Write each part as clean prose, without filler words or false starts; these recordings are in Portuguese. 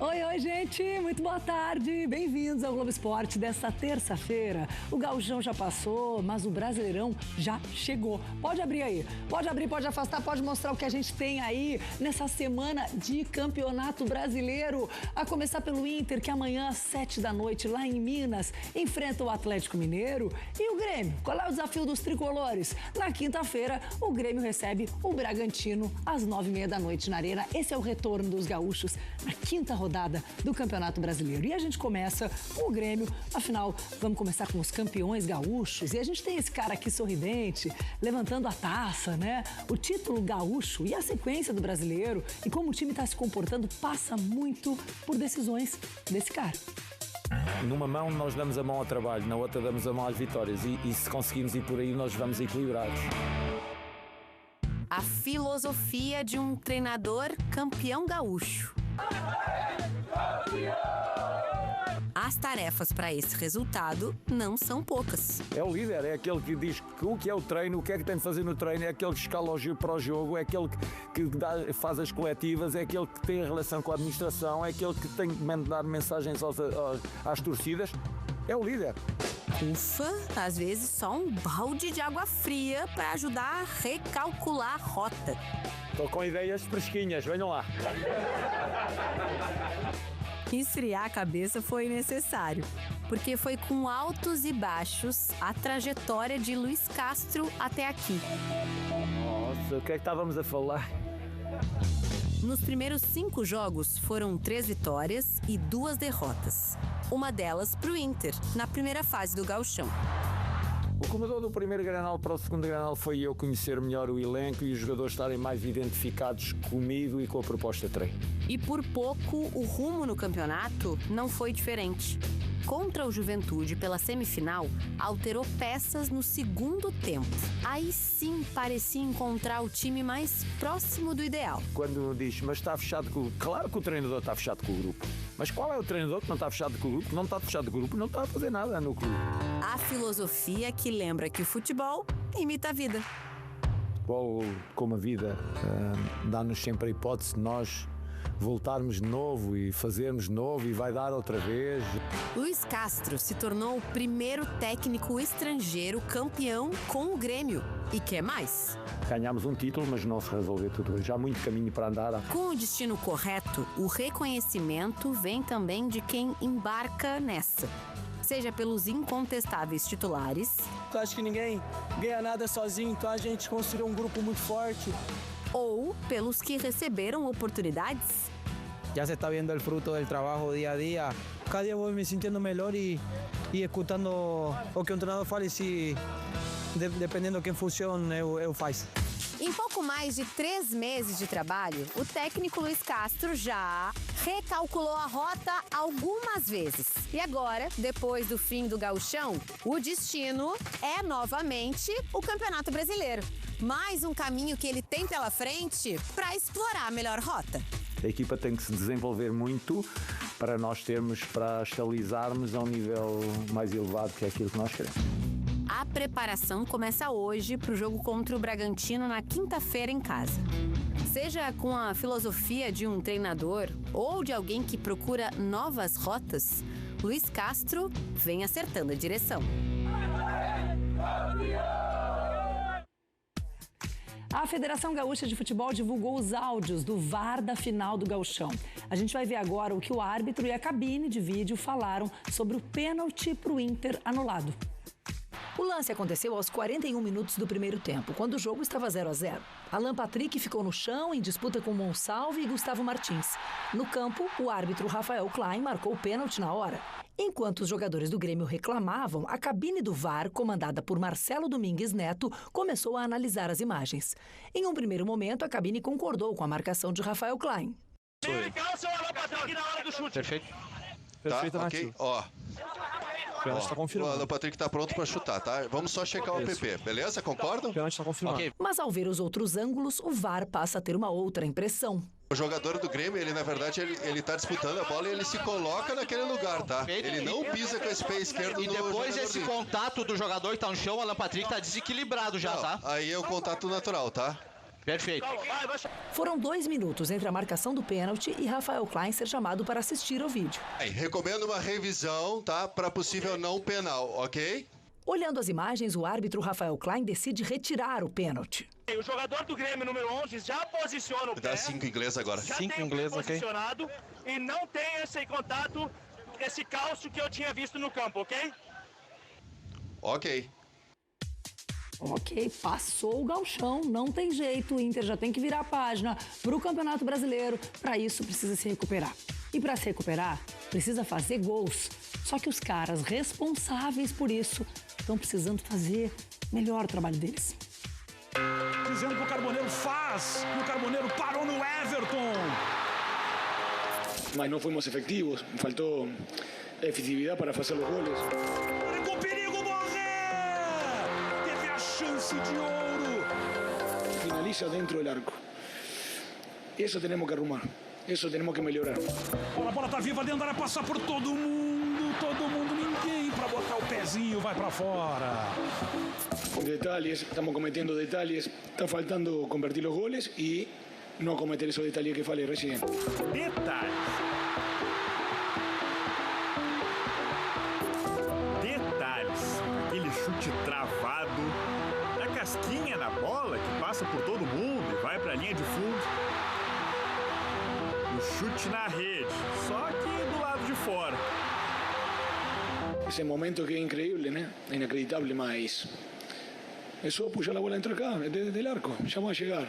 Oi, gente, muito boa tarde. Bem-vindos ao Globo Esporte desta terça-feira. O Gauchão já passou, mas o Brasileirão já chegou. Pode abrir aí, pode abrir, pode afastar, pode mostrar o que a gente tem aí nessa semana de Campeonato Brasileiro. A começar pelo Inter, que amanhã às 7 da noite, lá em Minas, enfrenta o Atlético Mineiro. E o Grêmio, qual é o desafio dos tricolores? Na quinta-feira, o Grêmio recebe o Bragantino às 9h30 da noite na Arena. Esse é o retorno dos gaúchos na quinta rodada do Campeonato Brasileiro. E a gente começa com o Grêmio, afinal, vamos começar com os campeões gaúchos. E a gente tem esse cara aqui sorridente, levantando a taça, né? O título gaúcho e a sequência do Brasileiro e como o time está se comportando passa muito por decisões desse cara. Numa mão nós damos a mão ao trabalho, na outra damos a mão às vitórias e se conseguirmos ir por aí nós vamos equilibrados. A filosofia de um treinador campeão gaúcho. As tarefas para esse resultado não são poucas. É o líder, é aquele que diz o que é o treino, o que é que tem de fazer no treino, é aquele que escala o giro para o jogo, é aquele que faz as coletivas, é aquele que tem a relação com a administração, é aquele que tem de mandar mensagens às torcidas. É o líder. Ufa, às vezes só um balde de água fria para ajudar a recalcular a rota. Estou com ideias fresquinhas, venham lá. Esfriar a cabeça foi necessário, porque foi com altos e baixos a trajetória de Luiz Castro até aqui. Nossa, o que é que estávamos a falar? Nos primeiros 5 jogos foram 3 vitórias e 2 derrotas. Uma delas para o Inter, na primeira fase do Gauchão. O comandante do primeiro Granal para o segundo Granal foi eu conhecer melhor o elenco e os jogadores estarem mais identificados comigo e com a proposta de treino. E por pouco, o rumo no campeonato não foi diferente. Contra o Juventude pela semifinal, alterou peças no segundo tempo. Aí sim parecia encontrar o time mais próximo do ideal. Quando diz, mas está fechado com o grupo, claro que o treinador está fechado com o grupo. Mas qual é o treinador que não está fechado com o grupo? Não está fechado com o grupo, não está a fazer nada no clube. A filosofia que lembra que o futebol imita a vida. Futebol, como a vida, dá-nos sempre a hipótese de nós voltarmos de novo e fazermos de novo e vai dar outra vez. Luiz Castro se tornou o primeiro técnico estrangeiro campeão com o Grêmio. E quer mais? Ganhámos um título, mas não se resolveu tudo hoje. Há muito caminho para andar. Com o destino correto, o reconhecimento vem também de quem embarca nessa. Seja pelos incontestáveis titulares. Eu acho que ninguém ganha nada sozinho, então a gente construiu um grupo muito forte. Ou pelos que receberam oportunidades. Já se está vendo o fruto do trabalho dia a dia. Cada dia vou me sentindo melhor e escutando o que o treinador fala e se dependendo de quem funciona, eu faço. Em pouco mais de 3 meses de trabalho, o técnico Luiz Castro já recalculou a rota algumas vezes. E agora, depois do fim do Gauchão, o destino é novamente o Campeonato Brasileiro. Mais um caminho que ele tem pela frente para explorar a melhor rota. A equipa tem que se desenvolver muito para nós para estabilizarmos a um nível mais elevado que é aquilo que nós queremos. A preparação começa hoje para o jogo contra o Bragantino na quinta-feira em casa. Seja com a filosofia de um treinador ou de alguém que procura novas rotas, Luiz Castro vem acertando a direção. A Federação Gaúcha de Futebol divulgou os áudios do VAR da final do Gauchão. A gente vai ver agora o que o árbitro e a cabine de vídeo falaram sobre o pênalti para o Inter anulado. O lance aconteceu aos 41 minutos do primeiro tempo, quando o jogo estava 0-0. Alan Patrick ficou no chão em disputa com Monsalve e Gustavo Martins. No campo, o árbitro Rafael Klein marcou o pênalti na hora. Enquanto os jogadores do Grêmio reclamavam, a cabine do VAR, comandada por Marcelo Domingues Neto, começou a analisar as imagens. Em um primeiro momento, a cabine concordou com a marcação de Rafael Klein. Perfeito. Perfeito, tá, ok. Ó. O pênalti tá confirmado. O Patrick tá pronto pra chutar, tá? Vamos só checar o app, beleza? Concordam? O pênalti tá confirmado. Okay. Mas ao ver os outros ângulos, o VAR passa a ter uma outra impressão. O jogador do Grêmio, ele na verdade, ele tá disputando a bola e ele se coloca naquele lugar, tá? Ele não pisa com esse pé esquerdo do jogador. E depois esse contato do jogador que tá no chão, o Alan Patrick tá desequilibrado já, não, tá? Aí é o contato natural, tá? Perfeito. Foram 2 minutos entre a marcação do pênalti e Rafael Klein ser chamado para assistir ao vídeo. Recomendo uma revisão, tá? Para possível não penal, ok? Olhando as imagens, o árbitro Rafael Klein decide retirar o pênalti. O jogador do Grêmio, número 11, já posiciona o pé. Dá 5 inglês agora. Já 5 tem o pé inglês, ok. posicionado e não tem esse contato, esse calço que eu tinha visto no campo, ok? Ok. Ok, passou o gauchão, não tem jeito, o Inter já tem que virar a página para o Campeonato Brasileiro. Para isso, precisa se recuperar. E para se recuperar, precisa fazer gols. Só que os caras responsáveis por isso estão precisando fazer melhor o trabalho deles. Dizendo que o Carboneiro faz, e o Carboneiro parou no Everton. Mas não fomos efetivos, faltou efetividade para fazer os goles. Com perigo, Borré! Teve a chance de ouro. Finaliza dentro do arco. Isso temos que arrumar, isso temos que melhorar. A bola tá viva dentro da área, passa por todo mundo, ninguém para botar o pezinho, vai para fora. Detalhes, estamos cometendo detalhes, está faltando convertir os goles e não cometer esses detalhes que falei recién. Detalhes. Aquele chute travado, a casquinha na bola que passa por todo mundo e vai para a linha de fundo. O chute na rede, só que do lado de fora. Esse momento que é increíble, né? É inacreditável, mas é só puxar a bola dentro cá, do arco, já vai chegar.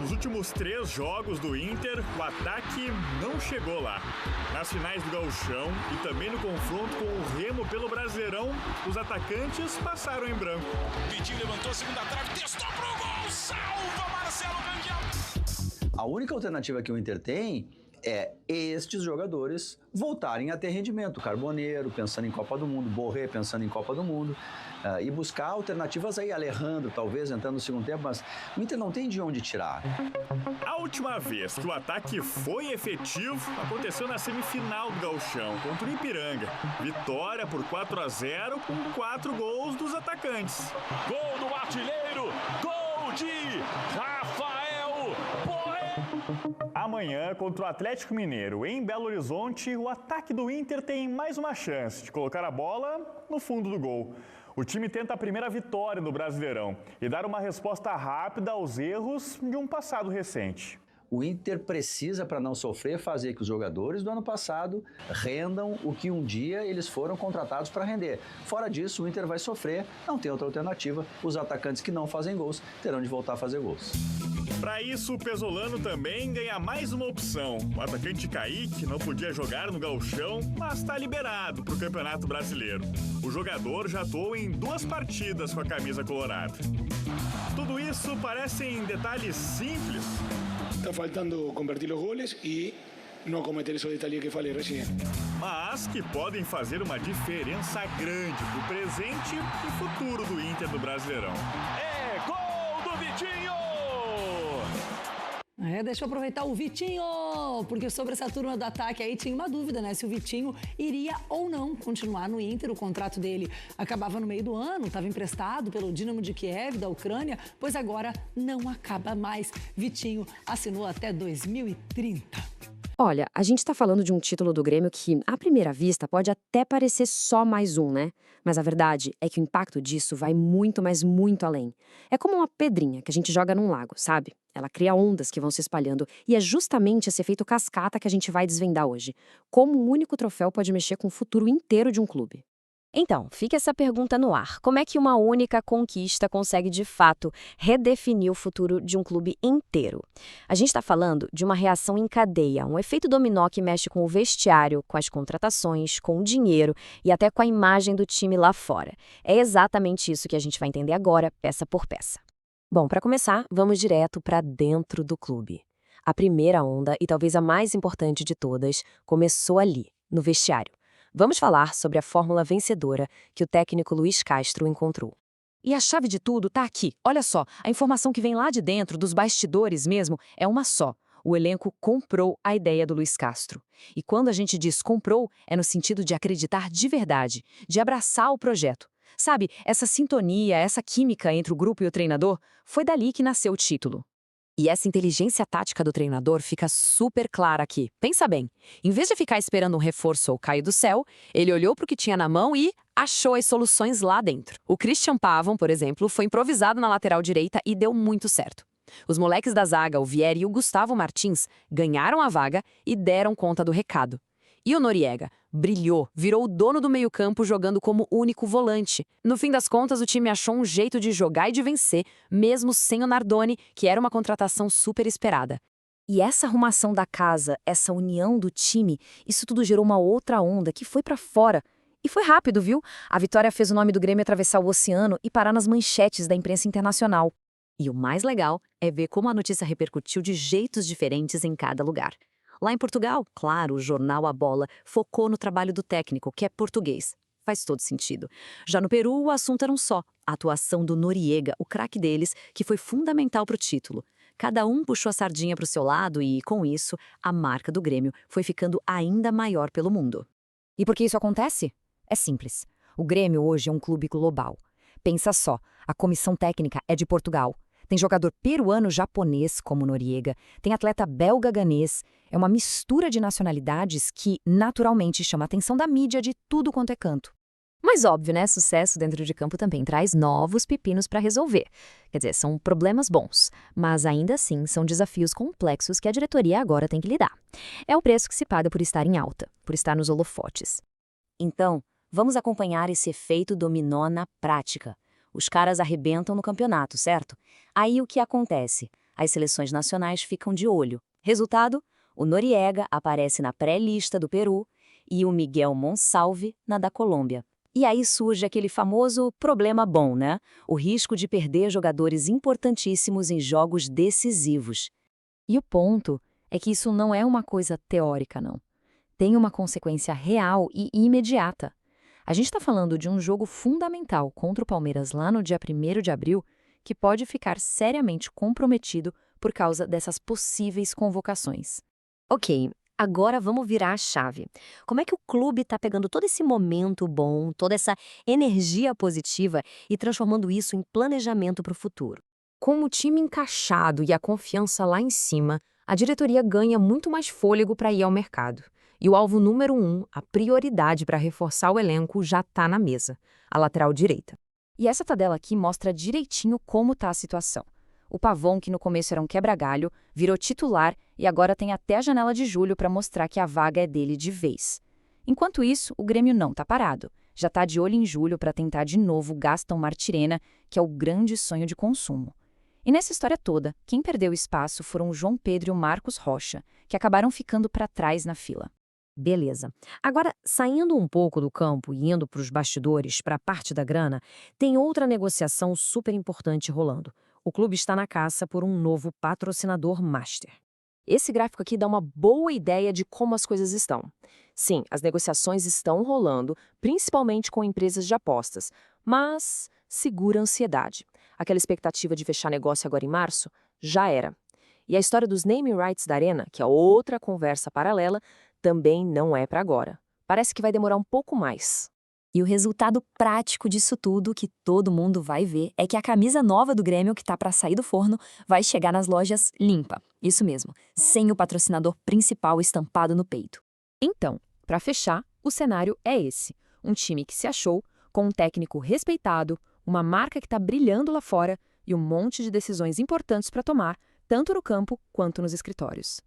Nos últimos 3 jogos do Inter, o ataque não chegou lá. Nas finais do Gauchão e também no confronto com o Remo pelo Brasileirão, os atacantes passaram em branco. Vitinho levantou a segunda trave, testou pro gol, salva Marcelo Candial. A única alternativa que o Inter tem é estes jogadores voltarem a ter rendimento. Carboneiro, pensando em Copa do Mundo, Borré, pensando em Copa do Mundo, e buscar alternativas aí, Alejandro, talvez, entrando no segundo tempo, mas o Inter não tem de onde tirar. A última vez que o ataque foi efetivo aconteceu na semifinal do Gauchão, contra o Ipiranga. Vitória por 4-0 com 4 gols dos atacantes. Gol do artilheiro, gol de Rafael Borré. Amanhã, contra o Atlético Mineiro, em Belo Horizonte, o ataque do Inter tem mais uma chance de colocar a bola no fundo do gol. O time tenta a primeira vitória no Brasileirão e dar uma resposta rápida aos erros de um passado recente. O Inter precisa, para não sofrer, fazer que os jogadores do ano passado rendam o que um dia eles foram contratados para render. Fora disso, o Inter vai sofrer, não tem outra alternativa. Os atacantes que não fazem gols terão de voltar a fazer gols. Para isso, o Pesolano também ganha mais uma opção. O atacante Kaique não podia jogar no Gauchão, mas está liberado para o Campeonato Brasileiro. O jogador já atuou em 2 partidas com a camisa colorada. Tudo isso parecem detalhes simples. Está faltando convertir os goles e não cometer esses detalhes que falei recién. Mas que podem fazer uma diferença grande para o presente e futuro do Inter no Brasileirão. É gol do Vitinho! Deixa eu aproveitar o Vitinho, porque sobre essa turma do ataque aí tinha uma dúvida, né? Se o Vitinho iria ou não continuar no Inter. O contrato dele acabava no meio do ano, estava emprestado pelo Dinamo de Kiev, da Ucrânia, pois agora não acaba mais. Vitinho assinou até 2030. Olha, a gente tá falando de um título do Grêmio que, à primeira vista, pode até parecer só mais um, né? Mas a verdade é que o impacto disso vai muito, mas muito além. É como uma pedrinha que a gente joga num lago, sabe? Ela cria ondas que vão se espalhando e é justamente esse efeito cascata que a gente vai desvendar hoje. Como um único troféu pode mexer com o futuro inteiro de um clube? Então, fica essa pergunta no ar. Como é que uma única conquista consegue, de fato, redefinir o futuro de um clube inteiro? A gente está falando de uma reação em cadeia, um efeito dominó que mexe com o vestiário, com as contratações, com o dinheiro e até com a imagem do time lá fora. É exatamente isso que a gente vai entender agora, peça por peça. Bom, para começar, vamos direto para dentro do clube. A primeira onda, e talvez a mais importante de todas, começou ali, no vestiário. Vamos falar sobre a fórmula vencedora que o técnico Luiz Castro encontrou. E a chave de tudo tá aqui. Olha só, a informação que vem lá de dentro, dos bastidores mesmo, é uma só. O elenco comprou a ideia do Luiz Castro. E quando a gente diz comprou, é no sentido de acreditar de verdade, de abraçar o projeto. Sabe, essa sintonia, essa química entre o grupo e o treinador, foi dali que nasceu o título. E essa inteligência tática do treinador fica super clara aqui. Pensa bem, em vez de ficar esperando um reforço ou cair do céu, ele olhou para o que tinha na mão e achou as soluções lá dentro. O Christian Pavão, por exemplo, foi improvisado na lateral direita e deu muito certo. Os moleques da zaga, o Vieri e o Gustavo Martins, ganharam a vaga e deram conta do recado. E o Noriega brilhou, virou o dono do meio-campo jogando como único volante. No fim das contas, o time achou um jeito de jogar e de vencer, mesmo sem o Nardoni, que era uma contratação super esperada. E essa arrumação da casa, essa união do time, isso tudo gerou uma outra onda que foi pra fora. E foi rápido, viu? A vitória fez o nome do Grêmio atravessar o oceano e parar nas manchetes da imprensa internacional. E o mais legal é ver como a notícia repercutiu de jeitos diferentes em cada lugar. Lá em Portugal, claro, o jornal A Bola focou no trabalho do técnico, que é português. Faz todo sentido. Já no Peru, o assunto era um só, a atuação do Noriega, o craque deles, que foi fundamental para o título. Cada um puxou a sardinha para o seu lado e, com isso, a marca do Grêmio foi ficando ainda maior pelo mundo. E por que isso acontece? É simples. O Grêmio hoje é um clube global. Pensa só, a comissão técnica é de Portugal. Tem jogador peruano-japonês, como Noriega, tem atleta belga-ganês. É uma mistura de nacionalidades que, naturalmente, chama a atenção da mídia de tudo quanto é canto. Mas óbvio, né? Sucesso dentro de campo também traz novos pepinos para resolver. Quer dizer, são problemas bons, mas ainda assim são desafios complexos que a diretoria agora tem que lidar. É o preço que se paga por estar em alta, por estar nos holofotes. Então, vamos acompanhar esse efeito dominó na prática. Os caras arrebentam no campeonato, certo? Aí o que acontece? As seleções nacionais ficam de olho. Resultado? O Noriega aparece na pré-lista do Peru e o Miguel Monsalve na da Colômbia. E aí surge aquele famoso problema bom, né? O risco de perder jogadores importantíssimos em jogos decisivos. E o ponto é que isso não é uma coisa teórica, não. Tem uma consequência real e imediata. A gente está falando de um jogo fundamental contra o Palmeiras lá no dia 1º de abril, que pode ficar seriamente comprometido por causa dessas possíveis convocações. Ok, agora vamos virar a chave. Como é que o clube está pegando todo esse momento bom, toda essa energia positiva e transformando isso em planejamento para o futuro? Com o time encaixado e a confiança lá em cima, a diretoria ganha muito mais fôlego para ir ao mercado. E o alvo número 1, a prioridade para reforçar o elenco, já está na mesa, a lateral direita. E essa tabela aqui mostra direitinho como está a situação. O Pavão, que no começo era um quebra-galho, virou titular e agora tem até a janela de julho para mostrar que a vaga é dele de vez. Enquanto isso, o Grêmio não está parado. Já está de olho em julho para tentar de novo Gaston Martirena, que é o grande sonho de consumo. E nessa história toda, quem perdeu espaço foram o João Pedro e o Marcos Rocha, que acabaram ficando para trás na fila. Beleza. Agora, saindo um pouco do campo e indo para os bastidores, para a parte da grana, tem outra negociação super importante rolando. O clube está na caça por um novo patrocinador master. Esse gráfico aqui dá uma boa ideia de como as coisas estão. Sim, as negociações estão rolando, principalmente com empresas de apostas, mas segura a ansiedade. Aquela expectativa de fechar negócio agora em março já era. E a história dos naming rights da Arena, que é outra conversa paralela, também não é para agora. Parece que vai demorar um pouco mais. E o resultado prático disso tudo, que todo mundo vai ver, é que a camisa nova do Grêmio, que tá para sair do forno, vai chegar nas lojas limpa. Isso mesmo, sem o patrocinador principal estampado no peito. Então, para fechar, o cenário é esse. Um time que se achou, com um técnico respeitado, uma marca que tá brilhando lá fora e um monte de decisões importantes para tomar, tanto no campo quanto nos escritórios.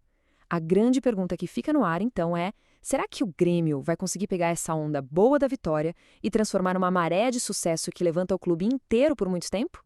A grande pergunta que fica no ar, então, é: será que o Grêmio vai conseguir pegar essa onda boa da vitória e transformar numa maré de sucesso que levanta o clube inteiro por muito tempo?